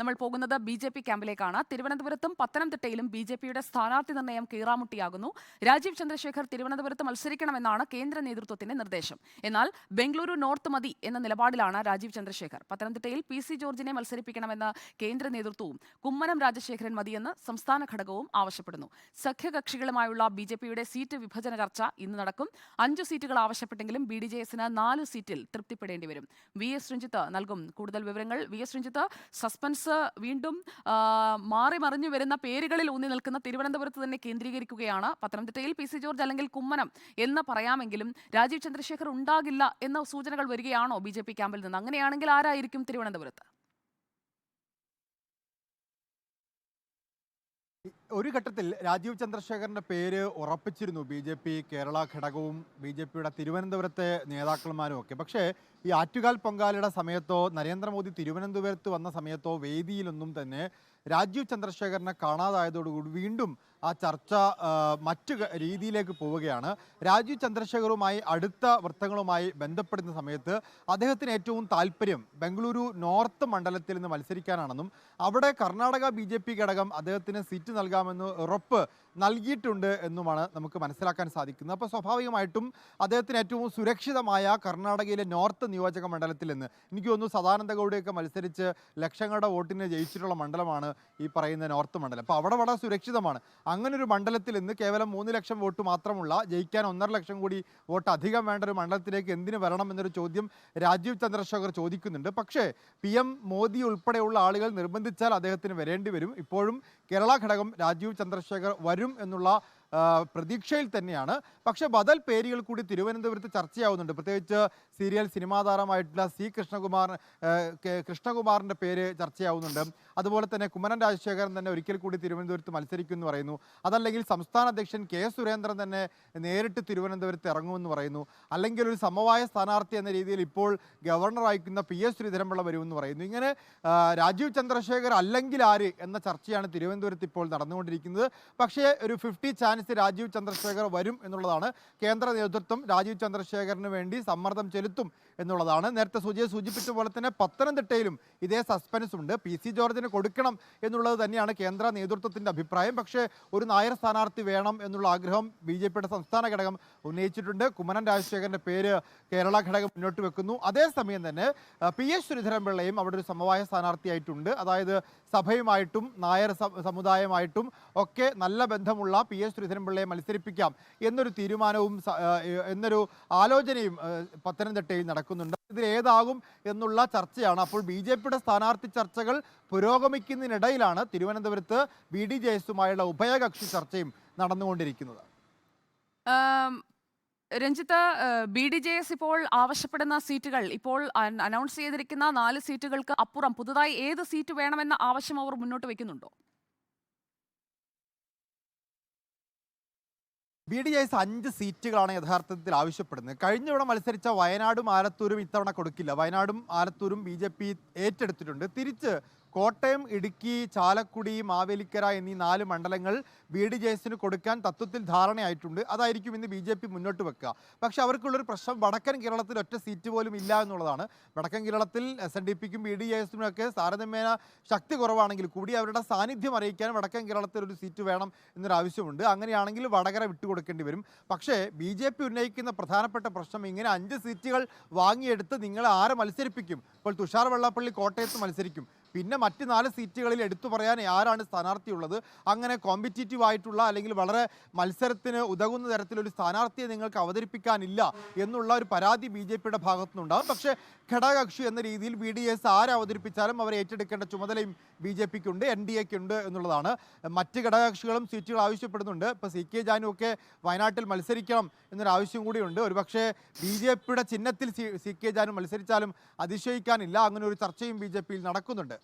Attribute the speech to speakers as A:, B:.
A: നമ്മൾ പോകുന്നത് ബി.ജെ.പി ക്യാമ്പിലേക്കാണ്. തിരുവനന്തപുരത്തും പത്തനംതിട്ടയിലും ബി.ജെ.പിയുടെ സ്ഥാനാർത്ഥി നിർണ്ണയം കീറാമുട്ടിയാകുന്നു. രാജീവ് ചന്ദ്രശേഖർ തിരുവനന്തപുരത്ത് മത്സരിക്കണമെന്നാണ് കേന്ദ്ര നേതൃത്വത്തിന്റെ നിർദ്ദേശം. എന്നാൽ ബംഗളൂരു നോർത്ത് മതി എന്ന നിലപാടിലാണ് രാജീവ് ചന്ദ്രശേഖർ. പത്തനംതിട്ടയിൽ പി.സി. ജോർജിനെ മത്സരിപ്പിക്കണമെന്ന് കേന്ദ്ര നേതൃത്വവും കുമ്മനം രാജശേഖരൻ മതിയെന്ന് സംസ്ഥാന ഘടകവും ആവശ്യപ്പെടുന്നു. സഖ്യകക്ഷികളുമായുള്ള ബി.ജെ.പിയുടെ സീറ്റ് വിഭജന ചർച്ച ഇന്ന് നടക്കും. 5 സീറ്റുകൾ ആവശ്യപ്പെട്ടെങ്കിലും ബി.ഡി.ജെ.എസിന് 4 സീറ്റിൽ തൃപ്തിപ്പെടേണ്ടി വരും. വി.എസ്. രഞ്ജിത്ത് നൽകും കൂടുതൽ വിവരങ്ങൾ. വി.എസ്. രഞ്ജിത്ത്, സസ്പെൻസ് വീണ്ടും മാറി മറിഞ്ഞു വരുന്ന പേരുകളിൽ ഊന്നി നിൽക്കുന്ന തിരുവനന്തപുരത്ത് തന്നെ കേന്ദ്രീകരിക്കുകയാണ്. പത്തനംതിട്ടയിൽ പി.സി. ജോർജ് അല്ലെങ്കിൽ കുമ്മനം എന്ന് പറയാമെങ്കിലും രാജീവ് ചന്ദ്രശേഖർ ഉണ്ടാകില്ല എന്ന സൂചനകൾ വരികയാണോ ബി.ജെ.പി ക്യാമ്പിൽ നിന്ന്? അങ്ങനെയാണെങ്കിൽ ആരായിരിക്കും തിരുവനന്തപുരത്ത്?
B: ഒരു ഘട്ടത്തിൽ രാജീവ് ചന്ദ്രശേഖറിന്റെ പേര് ഉറപ്പിച്ചിരുന്നു ബി.ജെ.പി കേരള ഘടകവും ബി.ജെ.പിയുടെ തിരുവനന്തപുരത്തെ നേതാക്കന്മാരും ഒക്കെ. പക്ഷേ ഈ ആറ്റുകാൽ പൊങ്കാലയുടെ സമയത്തോ നരേന്ദ്രമോദി തിരുവനന്തപുരത്ത് വന്ന സമയത്തോ വേദിയിലൊന്നും തന്നെ രാജീവ് ചന്ദ്രശേഖരനെ കാണാതായതോടുകൂടി വീണ്ടും ആ ചർച്ച മറ്റു രീതിയിലേക്ക് പോവുകയാണ്. രാജീവ് ചന്ദ്രശേഖറുമായി അടുത്ത വൃത്തങ്ങളുമായി ബന്ധപ്പെടുന്ന സമയത്ത് അദ്ദേഹത്തിന് ഏറ്റവും താല്പര്യം ബംഗളൂരു നോർത്ത് മണ്ഡലത്തിൽ നിന്ന് മത്സരിക്കാനാണെന്നും അവിടെ കർണാടക ബി.ജെ.പി ഘടകം അദ്ദേഹത്തിന് സീറ്റ് നൽകാമെന്ന് ഉറപ്പ് നൽകിയിട്ടുണ്ട് എന്നുമാണ് നമുക്ക് മനസ്സിലാക്കാൻ സാധിക്കുന്നത്. അപ്പോൾ സ്വാഭാവികമായിട്ടും അദ്ദേഹത്തിന് ഏറ്റവും സുരക്ഷിതമായ കർണാടകയിലെ നോർത്ത് നിയോജക മണ്ഡലത്തിൽ നിന്ന്, എനിക്ക് തോന്നുന്നു സദാനന്ദ ഗൗഡയൊക്കെ മത്സരിച്ച് ലക്ഷങ്ങളുടെ വോട്ടിന് ജയിച്ചിട്ടുള്ള മണ്ഡലമാണ് ഈ പറയുന്ന നോർത്ത് മണ്ഡലം. അപ്പോൾ അവിടെ വളരെ സുരക്ഷിതമാണ്. അങ്ങനൊരു മണ്ഡലത്തിൽ നിന്ന് കേവലം 3 ലക്ഷം വോട്ട് മാത്രമുള്ള, ജയിക്കാൻ 1.5 ലക്ഷം കൂടി വോട്ട് അധികം വേണ്ട ഒരു മണ്ഡലത്തിലേക്ക് എന്തിനു വരണം എന്നൊരു ചോദ്യം രാജീവ് ചന്ദ്രശേഖർ ചോദിക്കുന്നുണ്ട്. പക്ഷേ PM മോദി ഉൾപ്പെടെയുള്ള ആളുകൾ നിർബന്ധിച്ചാൽ അദ്ദേഹത്തിന് വരേണ്ടി വരും. ഇപ്പോഴും കേരള ഘടകം രാജീവ് ചന്ദ്രശേഖർ വരും എന്നുള്ള പ്രതീക്ഷയിൽ തന്നെയാണ്. പക്ഷേ ബദൽ പേരുകൾ കൂടി തിരുവനന്തപുരത്ത് ചർച്ചയാവുന്നുണ്ട്. പ്രത്യേകിച്ച് സീരിയൽ സിനിമാ താരമായിട്ടുള്ള കൃഷ്ണകുമാറിൻ്റെ പേര് ചർച്ചയാവുന്നുണ്ട്. അതുപോലെ തന്നെ കുമ്മനം രാജശേഖരൻ തന്നെ ഒരിക്കൽ കൂടി തിരുവനന്തപുരത്ത് മത്സരിക്കുമെന്ന് പറയുന്നു. അതല്ലെങ്കിൽ സംസ്ഥാന അധ്യക്ഷൻ K. സുരേന്ദ്രൻ തന്നെ നേരിട്ട് തിരുവനന്തപുരത്ത് ഇറങ്ങുമെന്ന് പറയുന്നു. അല്ലെങ്കിൽ ഒരു സമവായ സ്ഥാനാർത്ഥി എന്ന രീതിയിൽ ഇപ്പോൾ ഗവർണർ അയക്കുന്ന PS ശ്രീധരൻപിള്ള വരുമെന്ന് പറയുന്നു. ഇങ്ങനെ രാജീവ് ചന്ദ്രശേഖർ അല്ലെങ്കിൽ ആര് എന്ന ചർച്ചയാണ് തിരുവനന്തപുരത്ത് ഇപ്പോൾ നടന്നുകൊണ്ടിരിക്കുന്നത്. പക്ഷേ ഒരു 50 ചാൻസ് രാജീവ് ചന്ദ്രശേഖർ വരും എന്നുള്ളതാണ്. കേന്ദ്ര നേതൃത്വം രാജീവ് ചന്ദ്രശേഖറിന് വേണ്ടി സമ്മർദ്ദം ചെലുത്തും എന്നുള്ളതാണ്. നേരത്തെ സുജയ് സൂചിപ്പിച്ച പോലെ തന്നെ പത്തനംതിട്ടയിലും ഇതേ സസ്പെൻസ് ഉണ്ട്. പി.സി. ജോർജിന് കൊടുക്കണം എന്നുള്ളത് തന്നെയാണ് കേന്ദ്ര നേതൃത്വത്തിൻ്റെ അഭിപ്രായം. പക്ഷേ ഒരു നായർ സ്ഥാനാർത്ഥി വേണം എന്നുള്ള ആഗ്രഹം ബി.ജെ.പിയുടെ സംസ്ഥാന ഘടകം ഉന്നയിച്ചിട്ടുണ്ട്. കുമ്മനം രാജശേഖരൻ്റെ പേര് കേരള ഘടകം മുന്നോട്ട് വെക്കുന്നു. അതേസമയം തന്നെ PS ശ്രീധരൻപിള്ളയും അവിടെ ഒരു സമവായ സ്ഥാനാർത്ഥിയായിട്ടുണ്ട്. അതായത് സഭയുമായിട്ടും നായർ സമുദായമായിട്ടും ഒക്കെ നല്ല ബന്ധമുള്ള PS ശ്രീധരൻപിള്ളയെ മത്സരിപ്പിക്കാം എന്നൊരു തീരുമാനവും എന്നൊരു ആലോചനയും പത്തനംതിട്ടയിൽ നടക്കുന്നുണ്ട്. ഇതിൽ ഏതാകും എന്നുള്ള ചർച്ചയാണ്. അപ്പോൾ ബി.ജെ.പിയുടെ സ്ഥാനാർത്ഥി ചർച്ചകൾ പുരോഗമിക്കുന്നതിനിടയിലാണ് തിരുവനന്തപുരത്ത് ബി.ഡി.ജെ.എസുമായുള്ള ഉഭയകക്ഷി ചർച്ചയും നടന്നുകൊണ്ടിരിക്കുന്നത്.
A: രഞ്ജിത്ത്, ബി.ഡി.ജെ.എസ് ഇപ്പോൾ ആവശ്യപ്പെടുന്ന സീറ്റുകൾ, ഇപ്പോൾ അനൗൺസ് ചെയ്തിരിക്കുന്ന 4 സീറ്റുകൾക്ക് അപ്പുറം പുതുതായി ഏത് സീറ്റ് വേണമെന്ന ആവശ്യം അവർ മുന്നോട്ട് വയ്ക്കുന്നുണ്ടോ?
B: ബി.ഡി.ജെ.എസ് 5 സീറ്റുകളാണ് യഥാർത്ഥത്തിൽ ആവശ്യപ്പെടുന്നത്. കഴിഞ്ഞ തവണ മത്സരിച്ച വയനാടും ആലത്തൂരും ഇത്തവണ കൊടുക്കില്ല. വയനാടും ആലത്തൂരും ബി.ജെ.പി ഏറ്റെടുത്തിട്ടുണ്ട്. തിരിച്ച് കോട്ടയം, ഇടുക്കി, ചാലക്കുടി, മാവേലിക്കര എന്നീ 4 മണ്ഡലങ്ങൾ ബി.ഡി.ജെ.എസിന് കൊടുക്കാൻ തത്വത്തിൽ ധാരണയായിട്ടുണ്ട്. അതായിരിക്കും ഇന്ന് ബി.ജെ.പി മുന്നോട്ട് വെക്കുക. പക്ഷേ അവർക്കുള്ളൊരു പ്രശ്നം വടക്കൻ കേരളത്തിൽ ഒറ്റ സീറ്റ് പോലും ഇല്ല എന്നുള്ളതാണ്. വടക്കൻ കേരളത്തിൽ SNDPക്കും ബി.ഡി.ജെ.എസിനും ഒക്കെ താരതമ്യേന ശക്തി കുറവാണെങ്കിൽ കൂടി അവരുടെ സാന്നിധ്യം അറിയിക്കാൻ വടക്കൻ കേരളത്തിൽ ഒരു സീറ്റ് വേണം എന്നൊരു ആവശ്യമുണ്ട്. അങ്ങനെയാണെങ്കിൽ വടകര വിട്ടുകൊടുക്കേണ്ടി വരും. പക്ഷേ ബി.ജെ.പി ഉന്നയിക്കുന്ന പ്രധാനപ്പെട്ട പ്രശ്നം, ഇങ്ങനെ 5 സീറ്റുകൾ വാങ്ങിയെടുത്ത് നിങ്ങൾ ആരെ മത്സരിപ്പിക്കും? ഇപ്പോൾ തുഷാർ വെള്ളാപ്പള്ളി കോട്ടയത്ത് മത്സരിക്കും. പിന്നെ മറ്റ് 4 സീറ്റുകളിൽ എടുത്തു പറയാൻ ആരാണ് സ്ഥാനാർത്ഥിയുള്ളത്? അങ്ങനെ കോമ്പറ്റീറ്റീവ് ആയിട്ടുള്ള അല്ലെങ്കിൽ വളരെ മത്സരത്തിന് ഉതകുന്ന തരത്തിലൊരു സ്ഥാനാർത്ഥിയെ നിങ്ങൾക്ക് അവതരിപ്പിക്കാനില്ല എന്നുള്ള ഒരു പരാതി ബി.ജെ.പിയുടെ ഭാഗത്തുനിന്നുണ്ടാകും. പക്ഷേ ഘടകകക്ഷി എന്ന രീതിയിൽ ബി.ഡി.എസ് ആരെ അവതരിപ്പിച്ചാലും അവരെ ഏറ്റെടുക്കേണ്ട ചുമതലയും ബി.ജെ.പിക്കുണ്ട്, NDAക്കുണ്ട് എന്നുള്ളതാണ്. മറ്റ് ഘടകകക്ഷികളും സീറ്റുകൾ ആവശ്യപ്പെടുന്നുണ്ട്. ഇപ്പോൾ CK ജാനു ഒക്കെ വയനാട്ടിൽ മത്സരിക്കണം എന്നൊരു ആവശ്യം കൂടിയുണ്ട്. ഒരുപക്ഷെ ബി.ജെ.പിയുടെ ചിഹ്നത്തിൽ CK ജാനു മത്സരിച്ചാലും അതിശയിക്കാനില്ല. അങ്ങനെ ഒരു ചർച്ചയും ബി.ജെ.പിയിൽ നടക്കുന്നുണ്ട്.